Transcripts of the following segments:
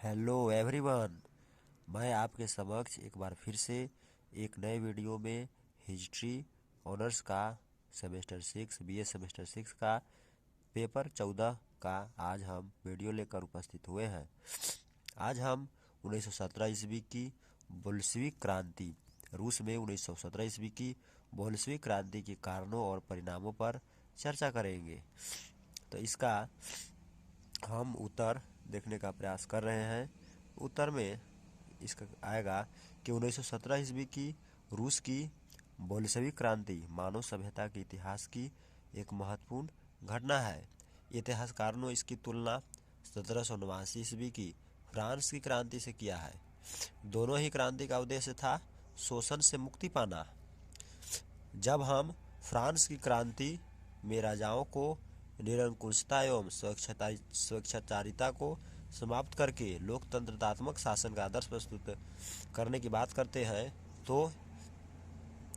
Hello everyone. मैं आपके समक्ष एक बार फिर से एक नए वीडियो में हिस्ट्री ऑनर्स का सेमेस्टर 6 बीए सेमेस्टर 6 का पेपर 14 का आज हम वीडियो लेकर उपस्थित हुए हैं। आज हम 1917 ईस्वी की बोल्शेविक क्रांति, रूस में 1917 ईस्वी की बोल्शेविक क्रांति के कारणों और परिणामों पर चर्चा करेंगे। तो इसका हम उत्तर देखने का प्रयास कर रहे हैं। उत्तर में इसका आएगा कि 1917 ईस्वी की रूस की बोल्शेविक क्रांति मानव सभ्यता के इतिहास की एक महत्वपूर्ण घटना है। इतिहासकारों ने इसकी तुलना 1789 ईस्वी की फ्रांस की क्रांति से किया है। दोनों ही क्रांति का उद्देश्य था शोषण से मुक्ति पाना। जब हम फ्रांस की क्रांति में राजाओं को निरंकुशता एवं स्वेच्छाचारिता को समाप्त करके लोकतंत्रात्मक शासन का आदर्श प्रस्तुत करने की बात करते हैं, तो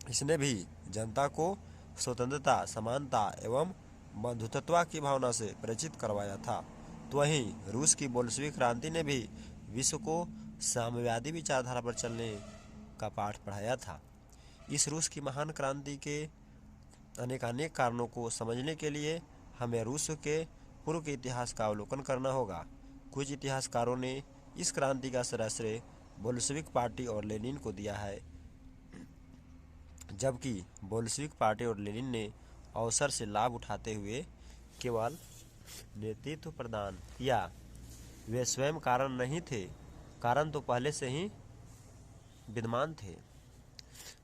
इसने भी जनता को स्वतंत्रता, समानता एवं बंधुत्व की भावना से परिचित करवाया था। तो वहीं रूस की बोल्शेविक क्रांति ने भी विश्व को साम्यवादी विचारधारा पर चलने का पाठ पढ़ाया था। इस रूस की महान क्रांति के अनेकानेक कारणों को समझने के लिए हमें रूस के पूर्व के इतिहास का अवलोकन करना होगा। कुछ इतिहासकारों ने इस क्रांति का श्रेय बोल्शेविक पार्टी और लेनिन को दिया है, जबकि बोल्शेविक पार्टी और लेनिन ने अवसर से लाभ उठाते हुए केवल नेतृत्व प्रदान किया। वे स्वयं कारण नहीं थे, कारण तो पहले से ही विद्यमान थे।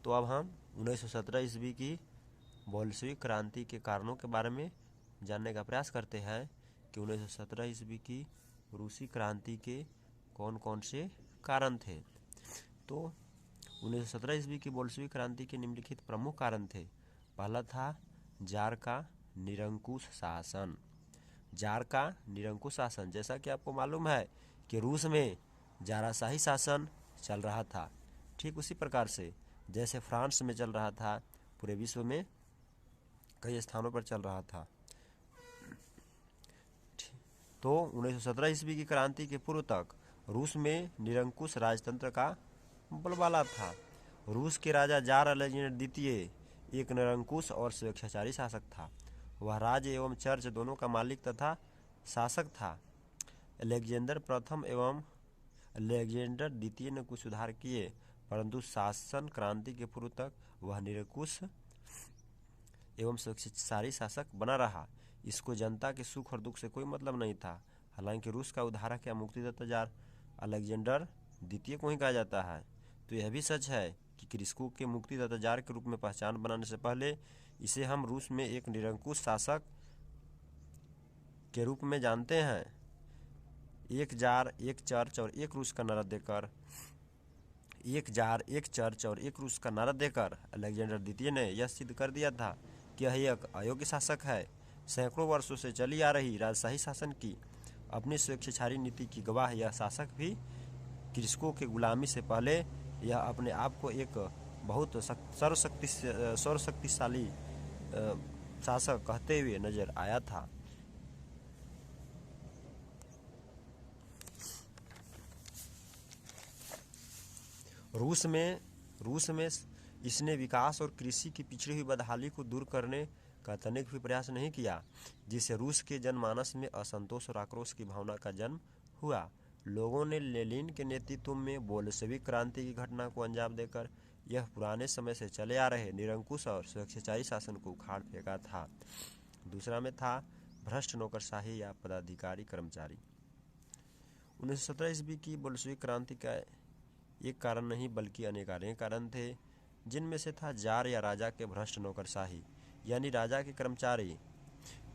तो अब हम 1917 ईस्वी की बोल्शेविक क्रांति के कारणों के बारे में जानने का प्रयास करते हैं कि 1917 ईस्वी की रूसी क्रांति के कौन कौन से कारण थे। तो 1917 ईस्वी की बोल्शेविक क्रांति के निम्नलिखित प्रमुख कारण थे। पहला था जार का निरंकुश शासन। जार का निरंकुश शासन, जैसा कि आपको मालूम है कि रूस में जाराशाही शासन चल रहा था, ठीक उसी प्रकार से जैसे फ्रांस में चल रहा था, पूरे विश्व में कई स्थानों पर चल रहा था। तो 1917 ईस्वी की क्रांति के पूर्व तक रूस में निरंकुश राजतंत्र का बोलबाला था। रूस के राजा जार अलेक्जेंडर द्वितीय एक निरंकुश और स्वेच्छाचारी शासक था। वह राज्य एवं चर्च दोनों का मालिक तथा शासक था। अलेक्जेंडर प्रथम एवं अलेक्जेंडर द्वितीय ने कुछ सुधार किए, परंतु शासन क्रांति के पूर्व तक वह निरंकुश एवं स्वेच्छाचारी शासक बना रहा। इसको जनता के सुख और दुख से कोई मतलब नहीं था। हालांकि रूस का उद्धारक या मुक्तिदाता जार अलेक्जेंडर द्वितीय को ही कहा जाता है, तो यह भी सच है कि कृषकों के मुक्तिदाता जार के रूप में पहचान बनाने से पहले इसे हम रूस में एक निरंकुश शासक के रूप में जानते हैं। एक जार, एक चर्च और एक रूस का नारा देकर अलेक्जेंडर द्वितीय ने यह सिद्ध कर दिया था कि यह एक अयोग्य शासक है। सैकड़ों वर्षों से चली आ रही राजशाही शासन की अपनी स्वेच्छाचारी नीति की गवाह यह शासक भी कृषकों के गुलामी से पहले यह अपने आप को एक बहुत सर्वशक्तिशाली शासक कहते हुए नजर आया था। रूस में इसने विकास और कृषि की पिछड़ी हुई बदहाली को दूर करने का तनिक भी प्रयास नहीं किया, जिससे रूस के जनमानस में असंतोष और आक्रोश की भावना का जन्म हुआ। लोगों ने लेनिन के नेतृत्व में बोल्शेविक क्रांति की घटना को अंजाम देकर यह पुराने समय से चले आ रहे निरंकुश और स्वेच्छाचारी शासन को उखाड़ फेंका था। दूसरा में था भ्रष्ट नौकरशाही या पदाधिकारी कर्मचारी। 1917 ईस्वी की बोल्शेविक क्रांति का एक कारण नहीं बल्कि अनेक कारण थे, जिनमें से था जार या राजा के भ्रष्ट नौकरशाही, यानी राजा के कर्मचारी,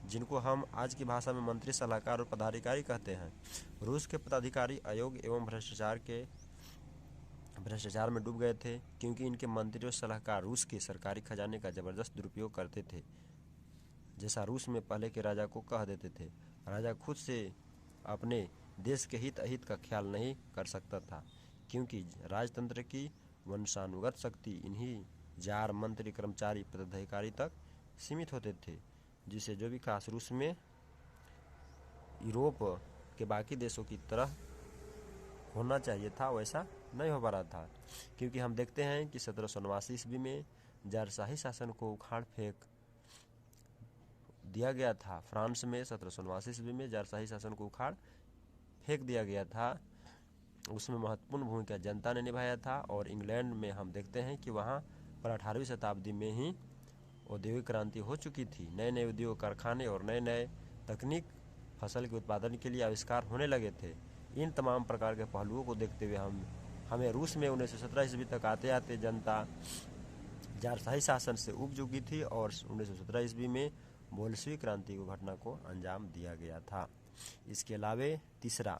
जिनको हम आज की भाषा में मंत्री, सलाहकार और पदाधिकारी कहते हैं। रूस के पदाधिकारी अयोग्य एवं भ्रष्टाचार में डूब गए थे, क्योंकि इनके मंत्री और सलाहकार रूस के सरकारी खजाने का जबरदस्त दुरुपयोग करते थे, जैसा रूस में पहले के राजा को कह देते थे। राजा खुद से अपने देश के हित अहित का ख्याल नहीं कर सकता था, क्योंकि राजतंत्र की वंशानुगत शक्ति इन्हीं जार, मंत्री, कर्मचारी, पदाधिकारी तक सीमित होते थे, जिससे जो विकास रूस में यूरोप के बाकी देशों की तरह होना चाहिए था वैसा नहीं हो पा रहा था, क्योंकि हम देखते हैं कि 1789 ईस्वी में जारशाही शासन को उखाड़ फेंक दिया गया था। फ्रांस में 1789 ईस्वी में जारशाही शासन को उखाड़ फेंक दिया गया था। उसमें महत्वपूर्ण भूमिका जनता ने निभाया था। और इंग्लैंड में हम देखते हैं कि वहाँ पर 18वीं शताब्दी में ही औद्योगिक क्रांति हो चुकी थी। नए नए उद्योग कारखाने और नए नए तकनीक फसल के उत्पादन के लिए आविष्कार होने लगे थे। इन तमाम प्रकार के पहलुओं को देखते हुए हमें रूस में 1917 ईस्वी तक आते आते जनता जारशाही शासन से उब चुकी थी और 1917 ईस्वी में बोल्शेविक क्रांति को घटना को अंजाम दिया गया था। इसके अलावे तीसरा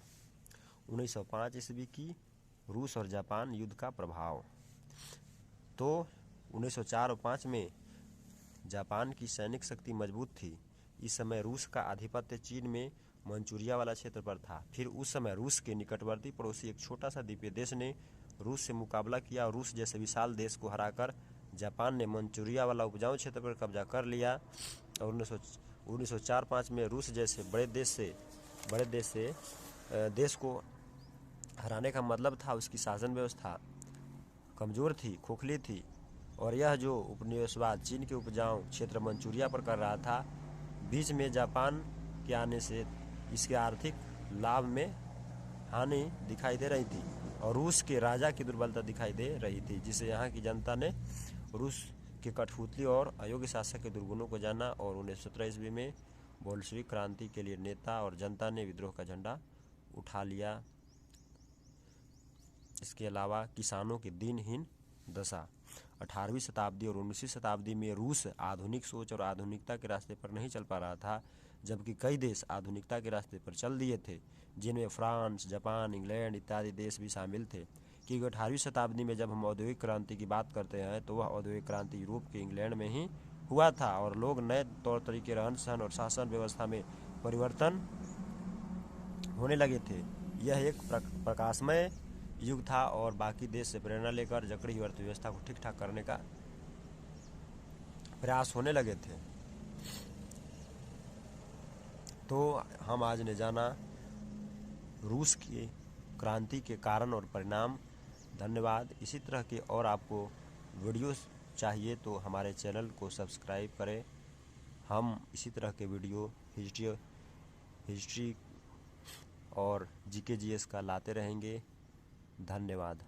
1905 ईस्वी की रूस और जापान युद्ध का प्रभाव। तो 1904 और 5 में जापान की सैनिक शक्ति मजबूत थी। इस समय रूस का आधिपत्य चीन में मंचूरिया वाला क्षेत्र पर था। फिर उस समय रूस के निकटवर्ती पड़ोसी एक छोटा सा द्वीपीय देश ने रूस से मुकाबला किया और रूस जैसे विशाल देश को हराकर जापान ने मंचूरिया वाला उपजाऊ क्षेत्र पर कब्जा कर लिया। और 1904-5 में रूस जैसे बड़े देश को हराने का मतलब था उसकी शासन व्यवस्था कमज़ोर थी, खोखली थी। और यह जो उपनिवेशवाद चीन के उपजाऊ क्षेत्र मंचूरिया पर कर रहा था, बीच में जापान के आने से इसके आर्थिक लाभ में हानि दिखाई दे रही थी और रूस के राजा की दुर्बलता दिखाई दे रही थी, जिसे यहाँ की जनता ने रूस के कठपुतली और अयोग्य शासक के दुर्गुणों को जाना। और 1917 ईस्वी में बोल्शेविक क्रांति के लिए नेता और जनता ने विद्रोह का झंडा उठा लिया। इसके अलावा किसानों की दिनहीन दशा। 18वीं शताब्दी और 19वीं शताब्दी में रूस आधुनिक सोच और आधुनिकता के रास्ते पर नहीं चल पा रहा था, जबकि कई देश आधुनिकता के रास्ते पर चल दिए थे, जिनमें फ्रांस, जापान, इंग्लैंड इत्यादि देश भी शामिल थे। क्योंकि 18वीं शताब्दी में जब हम औद्योगिक क्रांति की बात करते हैं तो वह औद्योगिक क्रांति यूरोप के इंग्लैंड में ही हुआ था और लोग नए तौर तरीके, रहन सहन और शासन व्यवस्था में परिवर्तन होने लगे थे। यह एक प्रकाशमय युग था और बाकी देश से प्रेरणा लेकर जकड़ी हुई अर्थव्यवस्था को ठीक ठाक करने का प्रयास होने लगे थे। तो हम आज ने जाना रूस की क्रांति के कारण और परिणाम। धन्यवाद। इसी तरह के और आपको वीडियोस चाहिए तो हमारे चैनल को सब्सक्राइब करें। हम इसी तरह के वीडियो हिस्ट्री और जीके जीएस का लाते रहेंगे। धन्यवाद।